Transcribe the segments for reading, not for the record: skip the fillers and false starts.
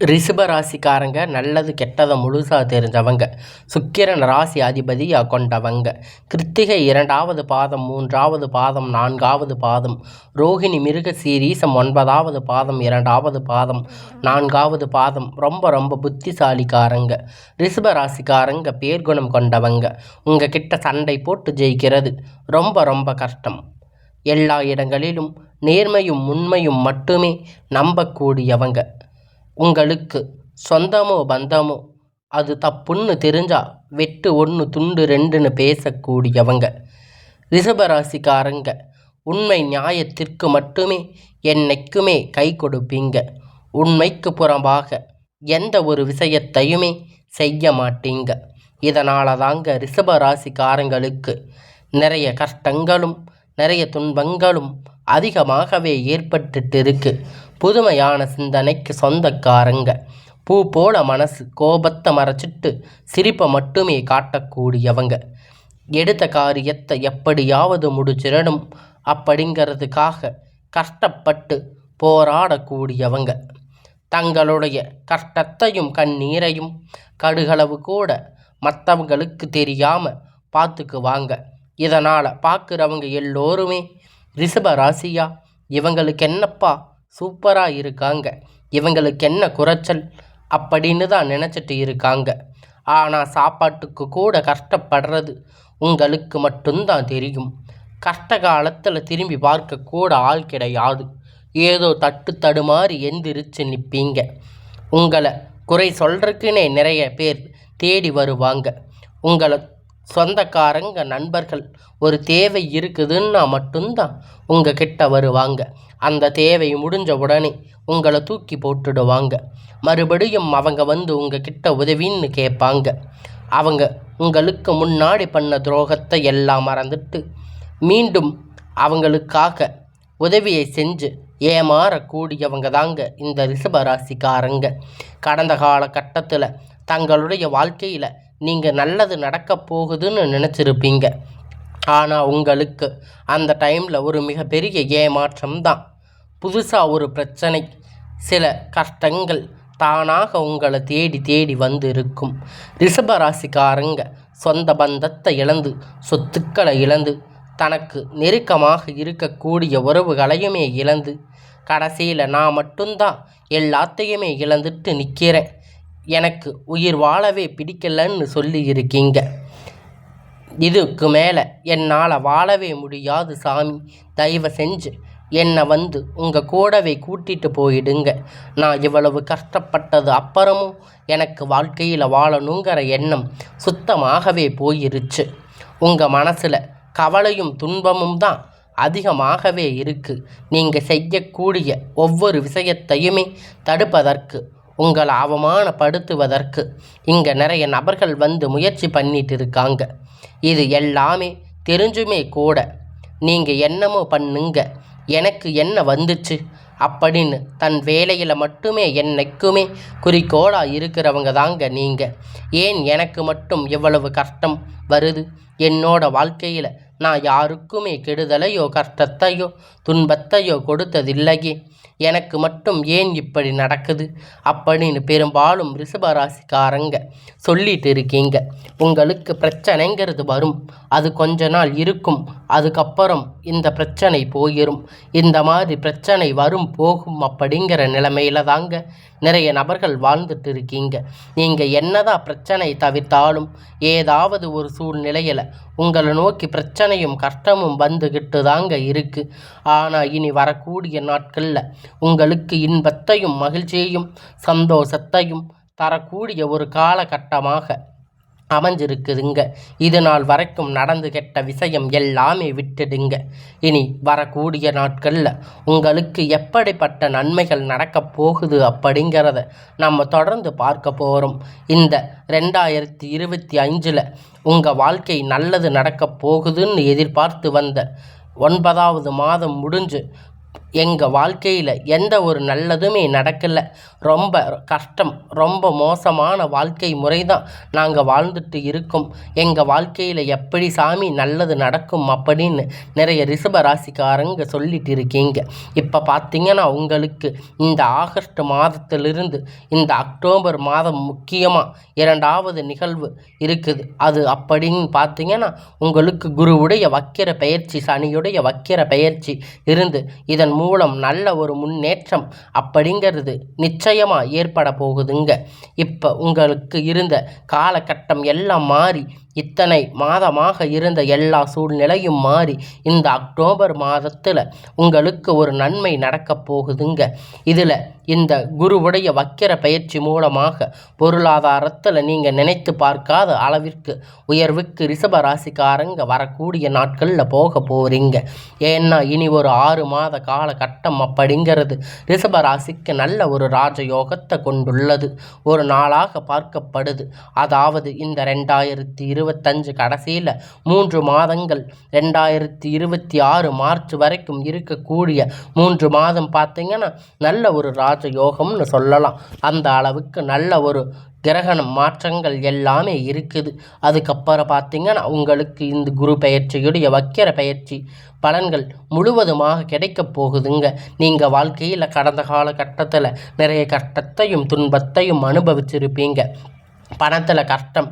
ரிஷப ராசிக்காரங்க நல்லது கெட்டதை முழுசாக தெரிஞ்சவங்க. சுக்கிரன் ராசி அதிபதியாக கொண்டவங்க. கிருத்திகை 2வது பாதம், 3வது பாதம், 4வது பாதம், ரோகிணி மிருக சீரீசம் 9வது பாதம், 2வது பாதம், 4வது பாதம். ரொம்ப ரொம்ப புத்திசாலிக்காரங்க. ரிஷப ராசிக்காரங்க பேர்குணம் கொண்டவங்க. உங்கள் கிட்ட சண்டை போட்டு ஜெயிக்கிறது ரொம்ப ரொம்ப கஷ்டம். எல்லா இடங்களிலும் நேர்மையும் உண்மையும் மட்டுமே நம்பக்கூடியவங்க. உங்களுக்கு சொந்தமோ பந்தமோ அது தப்புன்னு தெரிஞ்சா வெட்டு 1 துண்டு 2ன்னு பேசக்கூடியவங்க. ரிஷபராசிக்காரங்க உண்மை நியாயத்திற்கு மட்டுமே என்னைக்குமே கை கொடுப்பீங்க. உண்மைக்கு புறம்பாக எந்த ஒரு விஷயத்தையுமே செய்ய மாட்டீங்க. இதனால தாங்க ரிஷபராசிக்காரங்களுக்கு நிறைய கஷ்டங்களும் நிறைய துன்பங்களும் அதிகமாகவே ஏற்பட்டுட்டு இருக்கு. புதுமையான சிந்தனைக்கு சொந்தக்காரங்க. பூ போல மனசு, கோபத்தை மறைச்சிட்டு சிரிப்பை மட்டுமே காட்டக்கூடியவங்க. எடுத்த காரியத்தை எப்படியாவது முடிச்சிடணும் அப்படிங்கிறதுக்காக கஷ்டப்பட்டு போராடக்கூடியவங்க. தங்களுடைய கஷ்டத்தையும் கண்ணீரையும் கடுகளவு கூட மற்றவங்களுக்கு தெரியாமல் பார்த்துக்குவாங்க. இதனால் பார்க்குறவங்க எல்லோருமே ரிஷப ராசியா, இவங்களுக்கு என்னப்பா சூப்பராக இருக்காங்க, இவங்களுக்கு என்ன குறைச்சல் அப்படின்னு தான் நினச்சிட்டு இருக்காங்க. ஆனால் சாப்பாட்டுக்கு கூட கஷ்டப்படுறது உங்களுக்கு மட்டும்தான் தெரியும். கஷ்ட காலத்தில் திரும்பி பார்க்க கூட ஆள் கிடையாது. ஏதோ தட்டு தடுமாறி எந்திரிச்சு நிற்பீங்க. உங்களை குறை சொல்கிறதுக்குன்னே நிறைய பேர் தேடி வருவாங்க. உங்களை சொந்தக்காரங்க நண்பர்கள் ஒரு தேவை இருக்குதுன்னா மட்டும்தான் உங்கள் கிட்ட வருவாங்க. அந்த தேவை முடிஞ்ச உடனே உங்களை தூக்கி போட்டுடுவாங்க. மறுபடியும் அவங்க வந்து உங்கள் கிட்ட உதவின்னு கேட்பாங்க. அவங்க உங்களுக்கு முன்னாடி பண்ண துரோகத்தை எல்லாம் மறந்துட்டு மீண்டும் அவங்களுக்காக உதவியை செஞ்சு ஏமாறக்கூடியவங்க தாங்க இந்த ரிஷபராசிக்காரங்க. கடந்த காலகட்டத்தில் தங்களுடைய வாழ்க்கையில் நீங்கள் நல்லது நடக்க போகுதுன்னு நினச்சிருப்பீங்க. ஆனால் உங்களுக்கு அந்த டைமில் ஒரு மிகப்பெரிய ஏமாற்றம் தான். புதுசாக ஒரு பிரச்சனை, சில கஷ்டங்கள் தானாக உங்களை தேடி தேடி வந்து இருக்கும். ரிஷபராசிக்காரங்க சொந்த பந்தத்தை இழந்து, சொத்துக்களை இழந்து, தனக்கு நெருக்கமாக இருக்கக்கூடிய உறவுகளையுமே இழந்து, கடைசியில் நான் மட்டும்தான் எல்லாத்தையுமே இழந்துட்டு நிற்கிறேன், எனக்கு உயிர் வாழவே பிடிக்கலன்னு சொல்லி இருக்கீங்க. இதுக்கு மேலே என்னால் வாழவே முடியாது சாமி, தயவு செஞ்சு என்னை வந்து உங்கள் கூடவே கூட்டிகிட்டு போயிடுங்க. நான் இவ்வளவு கஷ்டப்பட்டது அப்புறமும் எனக்கு வாழ்க்கையில் வாழணுங்கிற எண்ணம் சுத்தமாகவே போயிருச்சு. உங்கள் மனசில் கவலையும் துன்பமும் தான் அதிகமாகவே இருக்குது. நீங்கள் செய்யக்கூடிய ஒவ்வொரு விஷயத்தையுமே தடுப்பதற்கு, உங்களை அவமானப்படுத்துவதற்கு இங்கே நிறைய நபர்கள் வந்து முயற்சி பண்ணிட்டு இருக்காங்க. இது எல்லாமே தெரிஞ்சுமே கூட நீங்கள் என்னமோ பண்ணுங்க, எனக்கு என்ன வந்துச்சு அப்படின்னு தன் வேலையில் மட்டுமே என்னைக்குமே குறிக்கோளாக இருக்கிறவங்க தாங்க நீங்கள். ஏன் எனக்கு மட்டும் இவ்வளவு கஷ்டம் வருது? என்னோட வாழ்க்கையில் நான் யாருக்குமே கெடுதலையோ கஷ்டத்தையோ துன்பத்தையோ கொடுத்ததில்லையே, எனக்கு மட்டும் ஏன் இப்படி நடக்குது அப்படின்னு பெரும்பாலும் ரிஷபராசிக்காரங்க சொல்லிட்டு இருக்கீங்க. உங்களுக்கு பிரச்சனைங்கிறது வரும், அது கொஞ்ச நாள் இருக்கும், அதுக்கப்புறம் இந்த பிரச்சனை போயிடும். இந்த மாதிரி பிரச்சனை வரும் போகும் அப்படிங்கிற நிலைமையில தாங்க நிறைய நபர்கள் வாழ்ந்துட்டு இருக்கீங்க. நீங்கள் என்னதான் பிரச்சனை தவிர்த்தாலும் ஏதாவது ஒரு சூழ்நிலையில் உங்களை நோக்கி பிரச்சனையும் கஷ்டமும் வந்துக்கிட்டு தாங்க இருக்குது. ஆனால் இனி வரக்கூடிய நாட்களில் உங்களுக்கு இன்பத்தையும் மகிழ்ச்சியையும் சந்தோஷத்தையும் தரக்கூடிய ஒரு காலகட்டமாக அமைஞ்சிருக்குதுங்க. இது நாள் வரைக்கும் நடந்து கெட்ட விஷயம் எல்லாமே விட்டுடுங்க. இனி வரக்கூடிய நாட்களில் உங்களுக்கு எப்படிப்பட்ட நன்மைகள் நடக்கப் போகுது அப்படிங்கிறத நம்ம தொடர்ந்து பார்க்க போகிறோம். இந்த 2025 உங்கள் வாழ்க்கை நல்லது நடக்கப் போகுதுன்னு எதிர்பார்த்து வந்த 9வது மாதம் முடிஞ்சு எங்கள் வாழ்க்கையில் எந்த ஒரு நல்லதுமே நடக்கலை, ரொம்ப கஷ்டம், ரொம்ப மோசமான வாழ்க்கை முறை தான் நாங்கள் வாழ்ந்துட்டு இருக்கோம், எங்கள் வாழ்க்கையில் எப்படி சாமி நல்லது நடக்கும் அப்படின்னு நிறைய ரிஷப ராசிக்காரங்க சொல்லிட்டு இருக்கீங்க. இப்போ பார்த்தீங்கன்னா உங்களுக்கு இந்த ஆகஸ்ட் மாதத்திலிருந்து இந்த அக்டோபர் மாதம் முக்கியமாக 2வது நிகழ்வு இருக்குது. அது அப்படின்னு பார்த்தீங்கன்னா உங்களுக்கு குருவுடைய வக்கிர பெயர்ச்சி, சனியுடைய வக்கிர பெயர்ச்சி இருந்து இதன் மூலம் நல்ல ஒரு முன்னேற்றம் அப்படிங்கிறது நிச்சயமாக ஏற்பட போகுதுங்க. இப்போ உங்களுக்கு இருந்த காலகட்டம் எல்லாம் மாறி இத்தனை மாதமாக இருந்த எல்லா சூழ்நிலையும் மாறி இந்த அக்டோபர் மாதத்தில் உங்களுக்கு ஒரு நன்மை நடக்கப் போகுதுங்க. இதில் இந்த குருவுடைய வக்கிர பயிற்சி மூலமாக பொருளாதாரத்தில் நீங்கள் நினைத்து பார்க்காத அளவிற்கு உயர்வுக்கு ரிஷப ராசிக்காரங்க வரக்கூடிய நாட்களில் போக போகிறீங்க. ஏன்னா இனி ஒரு 6 மாத காலகட்டம் அப்படிங்கிறது ரிஷப ராசிக்கு நல்ல ஒரு ராஜயோகத்தை கொண்டுள்ளது ஒரு நாளாக பார்க்கப்படுது. அதாவது இந்த 2025 கடைசியில் 3 மாதங்கள் 2026 மார்ச் வரைக்கும் இருக்கக்கூடிய 3 மாதம் பார்த்தீங்கன்னா நல்ல ஒரு ராஜயோகம்னு சொல்லலாம். அந்த அளவுக்கு நல்ல ஒரு கிரகணம் மாற்றங்கள் எல்லாமே இருக்குது. அதுக்கப்புறம் பார்த்தீங்கன்னா உங்களுக்கு இந்த குரு பெயர்ச்சியுடைய வக்கிர பெயர்ச்சி பலன்கள் முழுவதுமாக கிடைக்கப் போகுதுங்க. நீங்கள் வாழ்க்கையில் கடந்த காலகட்டத்தில் நிறைய கஷ்டத்தையும் துன்பத்தையும் அனுபவிச்சிருப்பீங்க. பணத்தில் கஷ்டம்,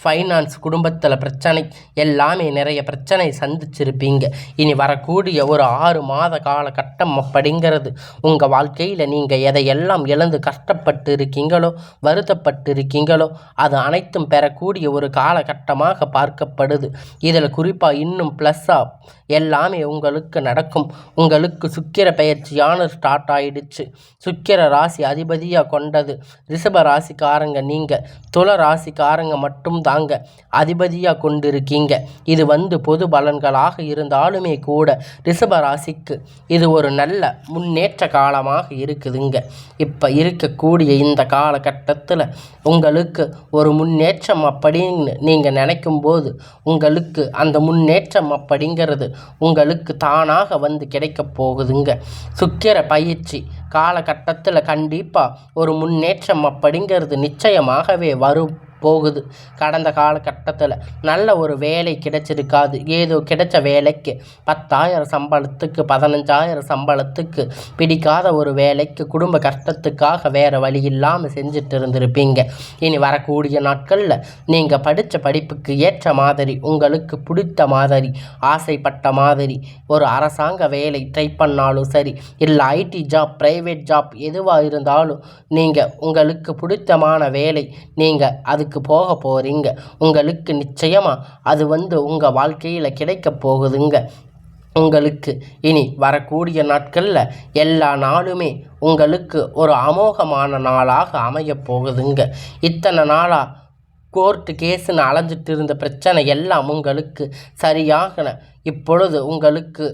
ஃபைனான்ஸ், குடும்பத்தில் பிரச்சனை, எல்லாமே நிறைய பிரச்சனை சந்திச்சிருப்பீங்க. இனி வரக்கூடிய ஒரு 6 மாத காலகட்டம் அப்படிங்கிறது உங்கள் வாழ்க்கையில் நீங்கள் எதையெல்லாம் இழந்து கஷ்டப்பட்டு இருக்கீங்களோ, வருத்தப்பட்டு இருக்கீங்களோ அது அனைத்தும் பெறக்கூடிய ஒரு காலகட்டமாக பார்க்கப்படுது. இதில் குறிப்பாக இன்னும் ப்ளஸ்ஸாக எல்லாமே உங்களுக்கு நடக்கும். உங்களுக்கு சுக்கிர பெயர்ச்சியான ஸ்டார்ட் ஆயிடுச்சு. சுக்கிர ராசி அதிபதியாக கொண்டது ரிஷப ராசிக்காரங்க, நீங்கள் துல ராசிக்காரங்க மட்டும் தாங்க அதிபதியாக கொண்டிருக்கீங்க. இது பொது பலன்களாக இருந்தாலுமே கூட ரிஷப ராசிக்கு இது ஒரு நல்ல முன்னேற்ற காலமாக இருக்குதுங்க. இப்போ இருக்கக்கூடிய இந்த காலகட்டத்தில் உங்களுக்கு ஒரு முன்னேற்றம் அப்படின்னு நீங்கள் நினைக்கும் போது உங்களுக்கு அந்த முன்னேற்றம் அப்படிங்கிறது உங்களுக்கு தானாக கிடைக்க போகுதுங்க. சுக்கிர பயிற்சி காலகட்டத்தில் கண்டிப்பாக ஒரு முன்னேற்றம் அப்படிங்கிறது நிச்சயமாகவே போகுது. கடந்த காலகட்டத்தில் நல்ல ஒரு வேலை கிடைச்சிருக்காது. ஏதோ கிடைச்ச வேலைக்கு 10,000 சம்பளத்துக்கு 15,000 சம்பளத்துக்கு பிடிக்காத ஒரு வேலைக்கு குடும்ப கஷ்டத்துக்காக வேறு வழி இல்லாமல் செஞ்சுட்டு இருந்திருப்பீங்க. இனி வரக்கூடிய நாட்களில் நீங்கள் படித்த படிப்புக்கு ஏற்ற மாதிரி, உங்களுக்கு பிடித்த மாதிரி, ஆசைப்பட்ட மாதிரி ஒரு அரசாங்க வேலை ட்ரை பண்ணாலும் சரி, இல்லை ஐடி ஜாப், ப்ரைவேட் ஜாப் எதுவாக இருந்தாலும் நீங்கள் உங்களுக்கு பிடித்தமான வேலை நீங்கள் அதுக்கு போக போகிறீங்க. உங்களுக்கு நிச்சயமாக அது உங்கள் வாழ்க்கையில் கிடைக்க போகுதுங்க. உங்களுக்கு இனி வரக்கூடிய நாட்களில் எல்லா நாளுமே உங்களுக்கு ஒரு அமோகமான நாளாக அமையப் போகுதுங்க. இத்தனை நாளாக கோர்ட்டு கேஸுன்னு அலைஞ்சிட்டு இருந்த பிரச்சனை எல்லாம் உங்களுக்கு சரியாக இப்பொழுது உங்களுக்கு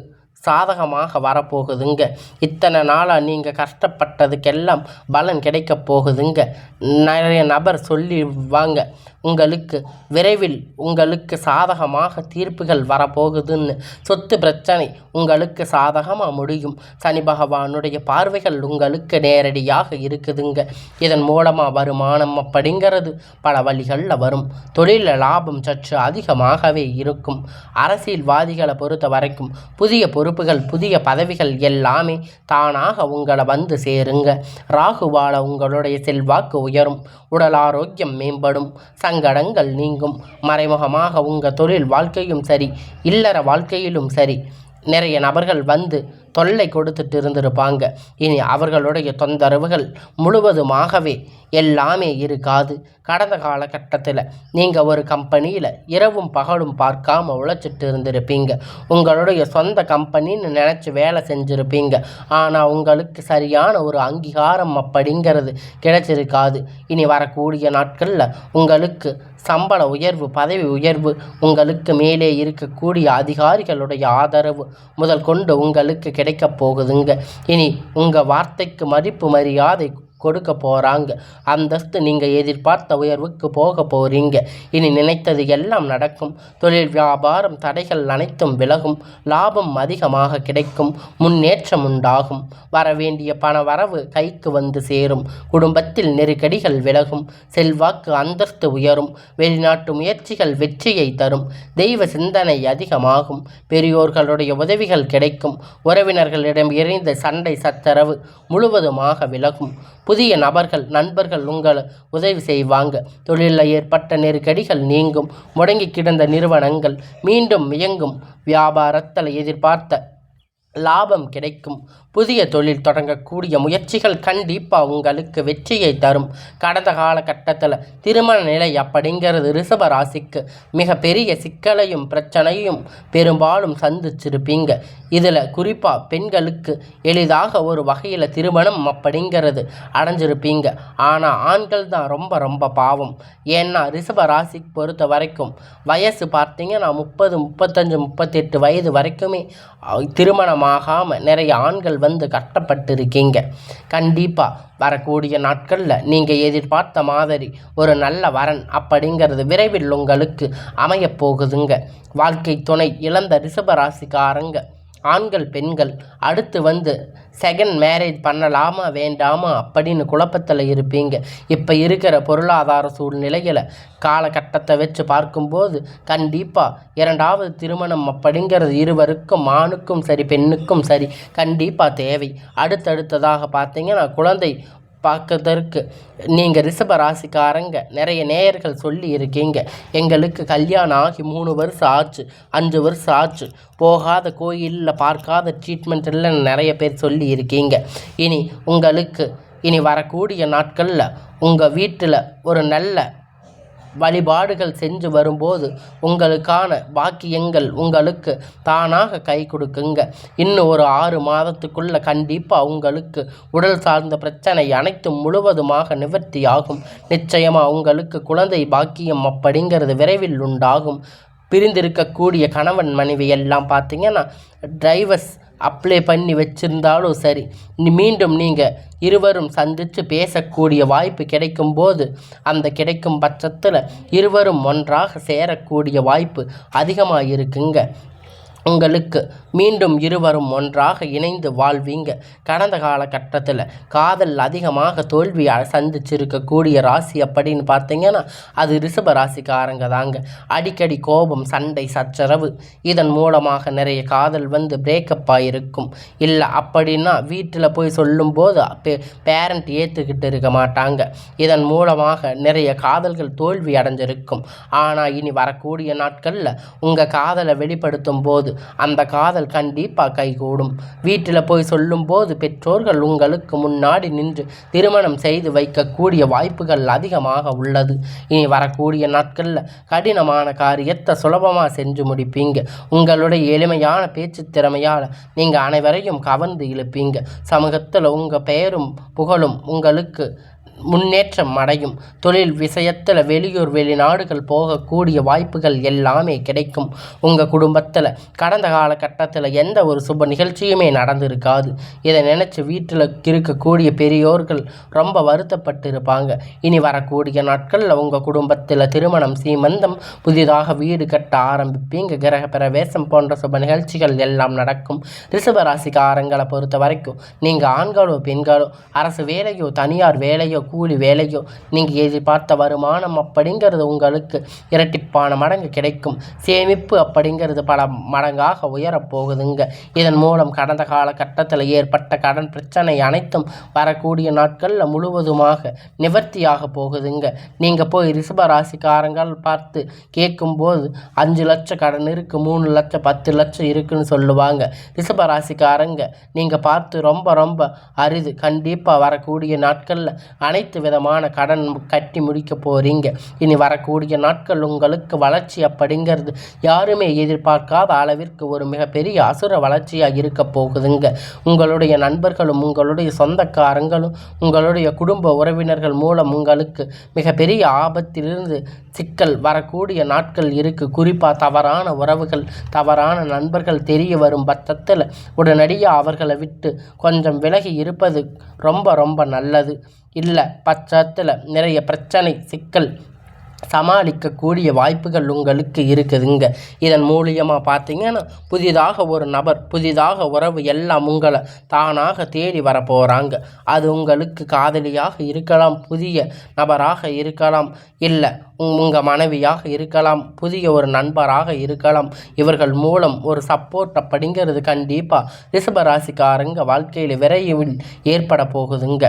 சாதகமாக வரப்போகுதுங்க. இத்தனை நாளாக நீங்கள் கஷ்டப்பட்டதுக்கெல்லாம் பலன் கிடைக்க போகுதுங்க. நிறைய நபர் சொல்லிவாங்க உங்களுக்கு விரைவில் உங்களுக்கு சாதகமாக தீர்ப்புகள் வரப்போகுதுன்னு. சொத்து பிரச்சனை உங்களுக்கு சாதகமாக முடியும். சனி பகவானுடைய பார்வைகள் உங்களுக்கு நேரடியாக இருக்குதுங்க. இதன் மூலமாக வருமானம் அப்படிங்கிறது பல வழிகளில் வரும். தொழில் லாபம் சற்று அதிகமாகவே இருக்கும். அரசியல்வாதிகளை பொறுத்த வரைக்கும் புதிய பொறுப்புகள், புதிய பதவிகள் எல்லாமே தானாக உங்களை சேருங்க. ராகுவால உங்களுடைய செல்வாக்கு உயரும். உடல் ஆரோக்கியம் மேம்படும். சங்கடங்கள் நீங்கும். மறைமுகமாக உங்கள் தொழில் வாழ்க்கையும் சரி, இல்லற வாழ்க்கையிலும் சரி, நிறைய நபர்கள் தொல்லை கொடுத்துட்டு இருந்திருப்பாங்க. இனி அவர்களுடைய தொந்தரவுகள் முழுவதுமாகவே எல்லாமே இருக்காது. கடந்த காலகட்டத்தில் நீங்கள் ஒரு கம்பெனியில் இரவும் பகலும் பார்க்காம உழைச்சிட்டு இருந்திருப்பீங்க. உங்களுடைய சொந்த கம்பெனின்னு நினச்சி வேலை செஞ்சுருப்பீங்க. ஆனால் உங்களுக்கு சரியான ஒரு அங்கீகாரம் அப்படிங்கிறது கிடைச்சிருக்காது. இனி வரக்கூடிய நாட்களில் உங்களுக்கு சம்பள உயர்வு, பதவி உயர்வு, உங்களுக்கு மேலே இருக்கக்கூடிய அதிகாரிகளுடைய ஆதரவு முதல் கொண்டு உங்களுக்கு கிடைக்கப் போகுதுங்க. இனி உங்கள் வார்த்தைக்கு மதிப்பு மரியாதை கொடுக்க போகிறாங்க. அந்தஸ்து நீங்கள் எதிர்பார்த்த உயர்வுக்கு போக போகிறீங்க. இனி நினைத்தது எல்லாம் நடக்கும். தொழில் வியாபாரம் தடைகள் அனைத்தும் விலகும். லாபம் அதிகமாக கிடைக்கும். முன்னேற்றம் உண்டாகும். வரவேண்டிய பண வரவு கைக்கு வந்து சேரும். குடும்பத்தில் நெருக்கடிகள் விலகும். செல்வாக்கு அந்தஸ்து உயரும். வெளிநாட்டு முயற்சிகள் வெற்றியை தரும். தெய்வ சிந்தனை அதிகமாகும். பெரியோர்களுடைய உதவிகள் கிடைக்கும். உறவினர்களிடம் இணைந்த சண்டை சச்சரவு முழுவதுமாக விலகும். புதிய நண்பர்கள் உங்களை உதவி செய்வாங்க. தொழிலில் ஏற்பட்ட நெருக்கடிகள் நீங்கும். முடங்கி கிடந்த நிறுவனங்கள் மீண்டும் இயங்கும். வியாபாரத்தில் எதிர்பார்த்த லாபம் கிடைக்கும். புதிய தொழில் தொடங்கக்கூடிய முயற்சிகள் கண்டிப்பாக உங்களுக்கு வெற்றியை தரும். கடந்த காலகட்டத்தில் திருமண நிலை அப்படிங்கிறது ரிஷப ராசிக்கு மிக பெரிய சிக்கலையும் பிரச்சனையும் பெரும்பாலும் சந்திச்சிருப்பீங்க. இதில் குறிப்பாக பெண்களுக்கு எளிதாக ஒரு வகையில் திருமணம் அப்படிங்கிறது அடைஞ்சிருப்பீங்க. ஆனால் ஆண்கள் தான் ரொம்ப ரொம்ப பாவம். ஏன்னா ரிஷப ராசிக்கு பொறுத்த வரைக்கும் வயசு பார்த்தீங்கன்னா 30, 35, 38 வயது வரைக்குமே திருமணமாகாமல் நிறைய ஆண்கள் வந்து கஷ்டப்பட்டிருக்கீங்க. கண்டிப்பாக வரக்கூடிய நாட்களில் நீங்கள் எதிர்பார்த்த மாதிரி ஒரு நல்ல வரன் அப்படிங்கிறது விரைவில் உங்களுக்கு அமையப் போகுதுங்க. வாழ்க்கை துணை இழந்த ரிஷபராசிக்காரங்க ஆண்கள் பெண்கள் அடுத்து வந்து செகண்ட் மேரேஜ் பண்ணலாமா வேண்டாமா அப்படின்னு குழப்பத்தில் இருப்பீங்க. இப்போ இருக்கிற பொருளாதார சூழ்நிலையில் காலகட்டத்தை வச்சு பார்க்கும்போது கண்டிப்பாக இரண்டாவது திருமணம் அப்படிங்கிறது இருவருக்கும் ஆணுக்கும் சரி பெண்ணுக்கும் சரி கண்டிப்பாக தேவை. அடுத்ததாக பார்த்தீங்கன்னா குழந்தை பார்க்கறதற்கு நீங்கள் ரிஷப ராசிக்காரங்க நிறைய நேயர்கள் சொல்லி இருக்கீங்க, எங்களுக்கு கல்யாணம் ஆகி 3 வருஷம் ஆச்சு, 5 வருஷம் ஆச்சு, போகாத கோயிலில் பார்க்காத ட்ரீட்மெண்ட் இல்லைன்னு நிறைய பேர் சொல்லி இருக்கீங்க. இனி வரக்கூடிய நாட்களில் உங்கள் வீட்டில் ஒரு நல்ல வழிபாடுகள் செஞ்சு வரும்போது உங்களுக்கான பாக்கியங்கள் உங்களுக்கு தானாக கை கொடுக்குங்க. இன்னும் ஒரு 6 மாதத்துக்குள்ளே கண்டிப்பாக உங்களுக்கு உடல் சார்ந்த பிரச்சனை அனைத்தும் முழுவதுமாக நிவர்த்தி ஆகும். நிச்சயமாக உங்களுக்கு குழந்தை பாக்கியம் அப்படிங்கிறது விரைவில் உண்டாகும். பிரிந்திருக்கக்கூடிய கணவன் மனைவி எல்லாம் பார்த்தீங்கன்னா டைவர்ஸ் அப்ளை பண்ணி வச்சுருந்தாலும் சரி, மீண்டும் நீங்கள் இருவரும் சந்தித்து பேசக்கூடிய வாய்ப்பு கிடைக்கும்போது அந்த கிடைக்கும் பட்சத்தில் இருவரும் ஒன்றாக சேரக்கூடிய வாய்ப்பு அதிகமாக இருக்குங்க. உங்களுக்கு மீண்டும் இருவரும் ஒன்றாக இணைந்து வாழ்வீங்க. கடந்த காலகட்டத்தில் காதல் அதிகமாக தோல்வி சந்திச்சிருக்கக்கூடிய ராசி அப்படின்னு பார்த்தீங்கன்னா அது ரிஷப ராசிக்காரங்க தாங்க. அடிக்கடி கோபம் சண்டை சச்சரவு இதன் மூலமாக நிறைய காதல் வந்து பிரேக்கப் ஆகிருக்கும். இல்லை அப்படின்னா வீட்டில் போய் சொல்லும்போது பேரண்ட் ஏற்றுக்கிட்டு இருக்க மாட்டாங்க. இதன் மூலமாக நிறைய காதல்கள் தோல்வி அடைஞ்சிருக்கும். ஆனால் இனி வரக்கூடிய நாட்களில் உங்கள் காதலை வெளிப்படுத்தும் போது அந்த காதல் கண்டிப்பாக கைகூடும். வீட்டில் போய் சொல்லும்போது பெற்றோர்கள் உங்களுக்கு முன்னாடி நின்று திருமணம் செய்து வைக்கக்கூடிய வாய்ப்புகள் அதிகமாக உள்ளது. இனி வரக்கூடிய நாட்களில் கடினமான காரியத்தை சுலபமாக செஞ்சு முடிப்பீங்க. உங்களுடைய எளிமையான பேச்சு திறமையால் நீங்கள் அனைவரையும் கவர்ந்து இழுப்பீங்க. சமூகத்தில் உங்கள் பெயரும் புகழும் உங்களுக்கு முன்னேற்றம் அடையும். தொழில் விஷயத்தில் வெளியூர் வெளிநாடுகள் போகக்கூடிய வாய்ப்புகள் எல்லாமே கிடைக்கும். உங்கள் குடும்பத்தில் கடந்த காலகட்டத்தில் எந்த ஒரு சுப நிகழ்ச்சியுமே நடந்திருக்காது. இதை நினச்சி வீட்டில் இருக்கக்கூடிய பெரியோர்கள் ரொம்ப வருத்தப்பட்டு இருப்பாங்க. இனி வரக்கூடிய நாட்களில் உங்கள் குடும்பத்தில் திருமணம் சீமந்தம் புதிதாக வீடு கட்ட ஆரம்பிப்பீங்க. கிரக பிரவேசம் போன்ற சுப நிகழ்ச்சிகள் எல்லாம் நடக்கும். ரிஷபராசிக்காரங்களை பொறுத்த வரைக்கும் நீங்கள் ஆண்களோ பெண்களோ அரசு வேலையோ தனியார் வேலையோ கூலி வேலையோ நீங்கள் எதிர்பார்த்த வருமானம் அப்படிங்கிறது உங்களுக்கு இரட்டிப்பான மடங்கு கிடைக்கும். சேமிப்பு அப்படிங்கிறது பல மடங்காக உயரப்போகுதுங்க. இதன் மூலம் கடந்த காலகட்டத்தில் ஏற்பட்ட கடன் பிரச்சனை அனைத்தும் வரக்கூடிய நாட்களில் முழுவதுமாக நிவர்த்தியாக போகுதுங்க. நீங்கள் போய் ரிஷப ராசிக்காரங்கள் பார்த்து கேட்கும்போது 5 லட்சம் கடன் இருக்குது, 3 லட்சம் 10 லட்சம் இருக்குன்னு சொல்லுவாங்க. ரிஷப ராசிக்காரங்க நீங்கள் பார்த்து ரொம்ப ரொம்ப அரிது. கண்டிப்பாக வரக்கூடிய நாட்களில் அனைத்து விதமான கடன் கட்டி முடிக்க போகிறீங்க. இனி வரக்கூடிய நாட்கள் உங்களுக்கு வளர்ச்சி அப்படிங்கிறது யாருமே எதிர்பார்க்காத அளவிற்கு ஒரு மிகப்பெரிய அசுர வளர்ச்சியாக இருக்க போகுதுங்க. உங்களுடைய நண்பர்களும் உங்களுடைய சொந்தக்காரங்களும் உங்களுடைய குடும்ப உறவினர்கள் மூலம் உங்களுக்கு மிகப்பெரிய ஆபத்திலிருந்து சிக்கல் வரக்கூடிய நாட்கள் இருக்குது. குறிப்பாக தவறான உறவுகள் தவறான நண்பர்கள் தெரிய வரும் பட்சத்தில் உடனடியாக அவர்களை விட்டு கொஞ்சம் விலகி இருப்பது ரொம்ப ரொம்ப நல்லது. இல்லை பட்சத்தில் நிறைய பிரச்சனை சிக்கல் சமாளிக்கக்கூடிய வாய்ப்புகள் உங்களுக்கு இருக்குதுங்க. இதன் மூலியமாக பார்த்தீங்கன்னா புதிதாக ஒரு நபர் புதிதாக உறவு எல்லாம் உங்களை தானாக தேடி வர போகிறாங்க. அது உங்களுக்கு காதலியாக இருக்கலாம், புதிய நபராக இருக்கலாம், இல்லை உங்கள் மனைவியாக இருக்கலாம், புதிய ஒரு நண்பராக இருக்கலாம். இவர்கள் மூலம் ஒரு சப்போர்ட் அப்படிங்கிறது கண்டிப்பாக ரிஷபராசிக்காரங்க வாழ்க்கையில் விரைவில் ஏற்பட போகுதுங்க.